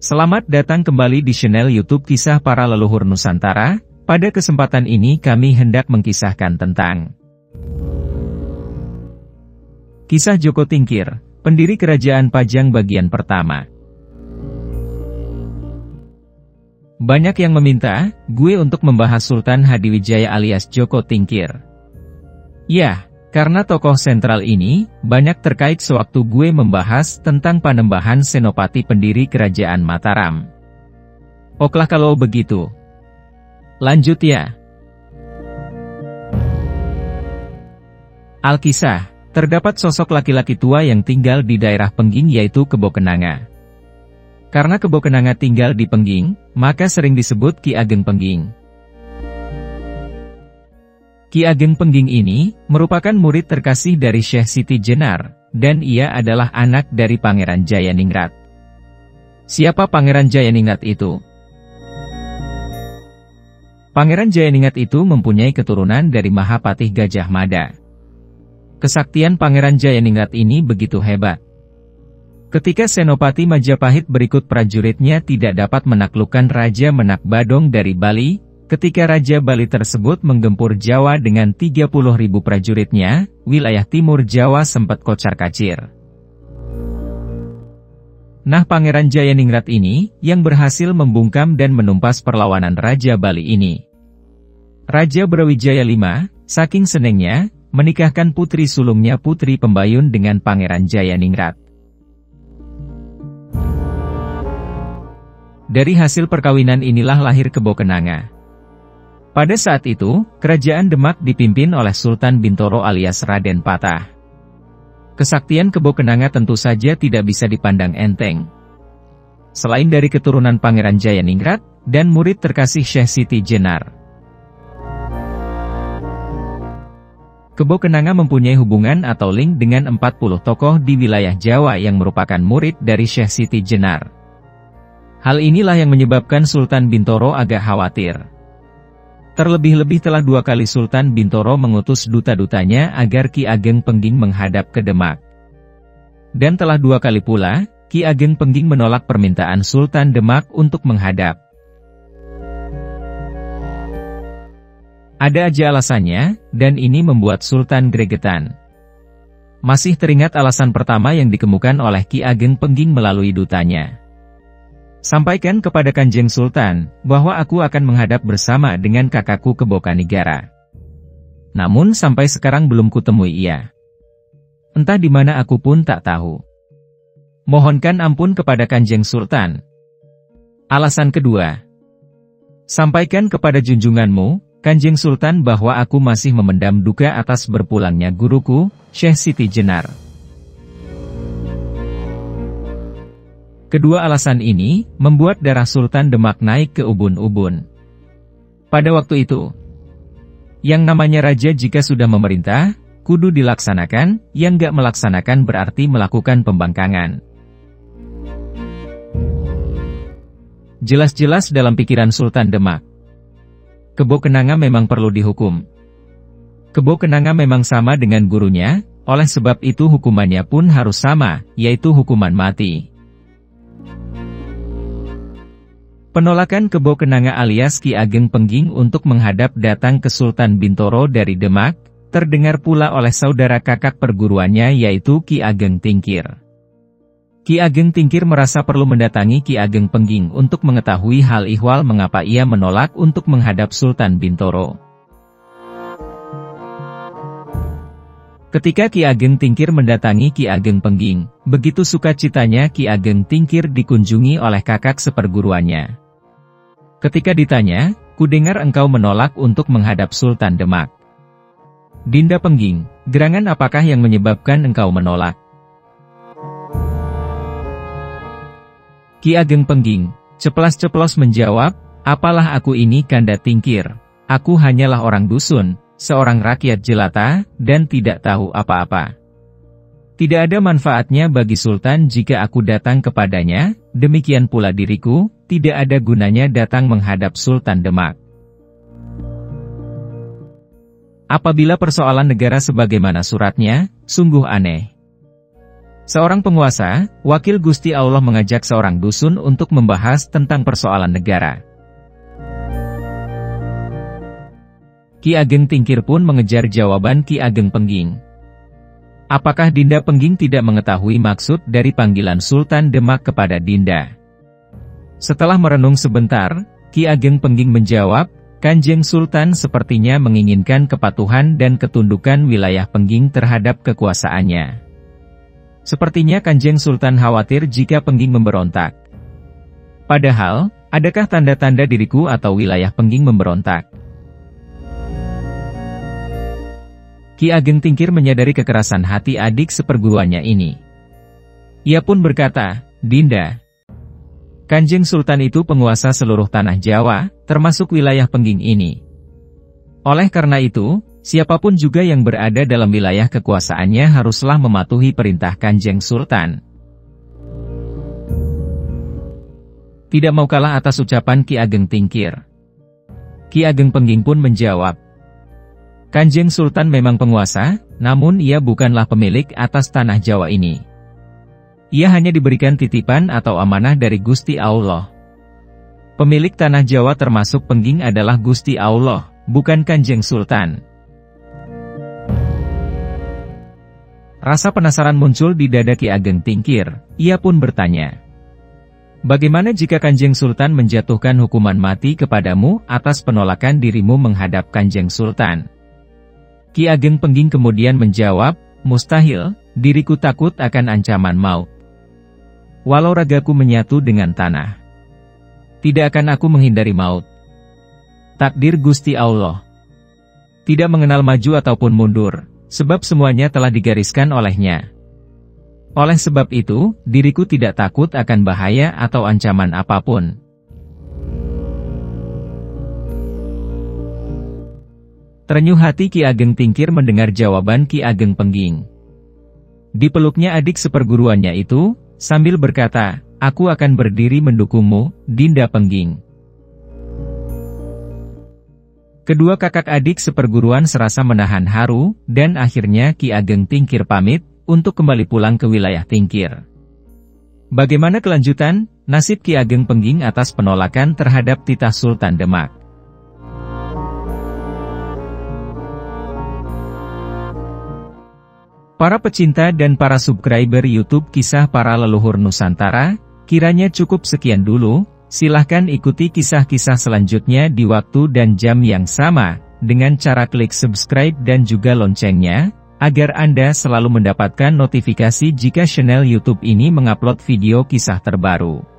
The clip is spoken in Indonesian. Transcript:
Selamat datang kembali di channel YouTube Kisah Para Leluhur Nusantara. Pada kesempatan ini kami hendak mengkisahkan tentang Kisah Joko Tingkir, pendiri Kerajaan Pajang bagian pertama. Banyak yang meminta gue untuk membahas Sultan Hadiwijaya alias Joko Tingkir. Ya, karena tokoh sentral ini banyak terkait sewaktu gue membahas tentang Panembahan Senopati pendiri Kerajaan Mataram. Oklah kalau begitu. Lanjut ya. Alkisah, terdapat sosok laki-laki tua yang tinggal di daerah Pengging yaitu Kebo Kenanga. Karena Kebo Kenanga tinggal di Pengging, maka sering disebut Ki Ageng Pengging. Ki Ageng Pengging ini merupakan murid terkasih dari Syekh Siti Jenar, dan ia adalah anak dari Pangeran Jayaningrat. Siapa Pangeran Jayaningrat itu? Pangeran Jayaningrat itu mempunyai keturunan dari Mahapatih Gajah Mada. Kesaktian Pangeran Jayaningrat ini begitu hebat. Ketika Senopati Majapahit berikut prajuritnya tidak dapat menaklukkan Raja Menak Badong dari Bali, ketika Raja Bali tersebut menggempur Jawa dengan 30.000 prajuritnya, wilayah timur Jawa sempat kocar-kacir. Nah, Pangeran Jayaningrat ini yang berhasil membungkam dan menumpas perlawanan Raja Bali ini. Raja Brawijaya V, saking senengnya, menikahkan putri sulungnya Putri Pembayun dengan Pangeran Jayaningrat. Dari hasil perkawinan inilah lahir Kebo Kenanga. Pada saat itu, Kerajaan Demak dipimpin oleh Sultan Bintoro alias Raden Patah. Kesaktian Kebo Kenanga tentu saja tidak bisa dipandang enteng. Selain dari keturunan Pangeran Jayaningrat, dan murid terkasih Syekh Siti Jenar. Kebo Kenanga mempunyai hubungan atau link dengan 40 tokoh di wilayah Jawa yang merupakan murid dari Syekh Siti Jenar. Hal inilah yang menyebabkan Sultan Bintoro agak khawatir. Terlebih-lebih telah 2 kali Sultan Bintoro mengutus duta-dutanya agar Ki Ageng Pengging menghadap ke Demak. Dan telah 2 kali pula, Ki Ageng Pengging menolak permintaan Sultan Demak untuk menghadap. Ada aja alasannya, dan ini membuat Sultan gregetan. Masih teringat alasan pertama yang dikemukakan oleh Ki Ageng Pengging melalui dutanya. Sampaikan kepada Kanjeng Sultan, bahwa aku akan menghadap bersama dengan kakakku Kebo Kanigara. Namun sampai sekarang belum kutemui ia. Entah di mana aku pun tak tahu. Mohonkan ampun kepada Kanjeng Sultan. Alasan kedua. Sampaikan kepada junjunganmu, Kanjeng Sultan bahwa aku masih memendam duka atas berpulangnya guruku, Syekh Siti Jenar. Kedua alasan ini, membuat darah Sultan Demak naik ke ubun-ubun. Pada waktu itu, yang namanya raja jika sudah memerintah, kudu dilaksanakan, yang gak melaksanakan berarti melakukan pembangkangan. Jelas-jelas dalam pikiran Sultan Demak, Kebo Kenanga memang perlu dihukum. Kebo Kenanga memang sama dengan gurunya, oleh sebab itu hukumannya pun harus sama, yaitu hukuman mati. Penolakan Kebo Kenanga alias Ki Ageng Pengging untuk menghadap datang ke Sultan Bintoro dari Demak, terdengar pula oleh saudara kakak perguruannya yaitu Ki Ageng Tingkir. Ki Ageng Tingkir merasa perlu mendatangi Ki Ageng Pengging untuk mengetahui hal ihwal mengapa ia menolak untuk menghadap Sultan Bintoro. Ketika Ki Ageng Tingkir mendatangi Ki Ageng Pengging, begitu sukacitanya Ki Ageng Tingkir dikunjungi oleh kakak seperguruannya. Ketika ditanya, kudengar engkau menolak untuk menghadap Sultan Demak. Dinda Pengging, gerangan apakah yang menyebabkan engkau menolak? Ki Ageng Pengging, ceplas-ceplos menjawab, apalah aku ini Kanda Tingkir, aku hanyalah orang dusun, seorang rakyat jelata, dan tidak tahu apa-apa. Tidak ada manfaatnya bagi Sultan jika aku datang kepadanya, demikian pula diriku, tidak ada gunanya datang menghadap Sultan Demak. Apabila persoalan negara sebagaimana suratnya, sungguh aneh. Seorang penguasa, wakil Gusti Allah mengajak seorang dusun untuk membahas tentang persoalan negara. Ki Ageng Tingkir pun mengejar jawaban Ki Ageng Pengging. Apakah Dinda Pengging tidak mengetahui maksud dari panggilan Sultan Demak kepada Dinda? Setelah merenung sebentar, Ki Ageng Pengging menjawab, Kanjeng Sultan sepertinya menginginkan kepatuhan dan ketundukan wilayah Pengging terhadap kekuasaannya. Sepertinya Kanjeng Sultan khawatir jika Pengging memberontak. Padahal, adakah tanda-tanda diriku atau wilayah Pengging memberontak? Ki Ageng Tingkir menyadari kekerasan hati adik seperguruannya ini. Ia pun berkata, Dinda, Kanjeng Sultan itu penguasa seluruh tanah Jawa, termasuk wilayah Pengging ini. Oleh karena itu, siapapun juga yang berada dalam wilayah kekuasaannya haruslah mematuhi perintah Kanjeng Sultan. Tidak mau kalah atas ucapan Ki Ageng Tingkir. Ki Ageng Pengging pun menjawab, Kanjeng Sultan memang penguasa, namun ia bukanlah pemilik atas tanah Jawa ini. Ia hanya diberikan titipan atau amanah dari Gusti Allah. Pemilik tanah Jawa termasuk Pengging adalah Gusti Allah, bukan Kanjeng Sultan. Rasa penasaran muncul di dada Ki Ageng Tingkir, ia pun bertanya, bagaimana jika Kanjeng Sultan menjatuhkan hukuman mati kepadamu atas penolakan dirimu menghadap Kanjeng Sultan? Ki Ageng Pengging kemudian menjawab, mustahil, diriku takut akan ancaman maut. Walau ragaku menyatu dengan tanah, tidak akan aku menghindari maut. Takdir Gusti Allah tidak mengenal maju ataupun mundur, sebab semuanya telah digariskan olehnya. Oleh sebab itu, diriku tidak takut akan bahaya atau ancaman apapun. Terenyuh hati Ki Ageng Tingkir mendengar jawaban Ki Ageng Pengging. Dipeluknya adik seperguruannya itu, sambil berkata, aku akan berdiri mendukungmu, Dinda Pengging. Kedua kakak adik seperguruan serasa menahan haru, dan akhirnya Ki Ageng Tingkir pamit, untuk kembali pulang ke wilayah Tingkir. Bagaimana kelanjutan, nasib Ki Ageng Pengging atas penolakan terhadap titah Sultan Demak? Para pecinta dan para subscriber YouTube Kisah Para Leluhur Nusantara, kiranya cukup sekian dulu, silahkan ikuti kisah-kisah selanjutnya di waktu dan jam yang sama, dengan cara klik subscribe dan juga loncengnya, agar Anda selalu mendapatkan notifikasi jika channel YouTube ini mengupload video kisah terbaru.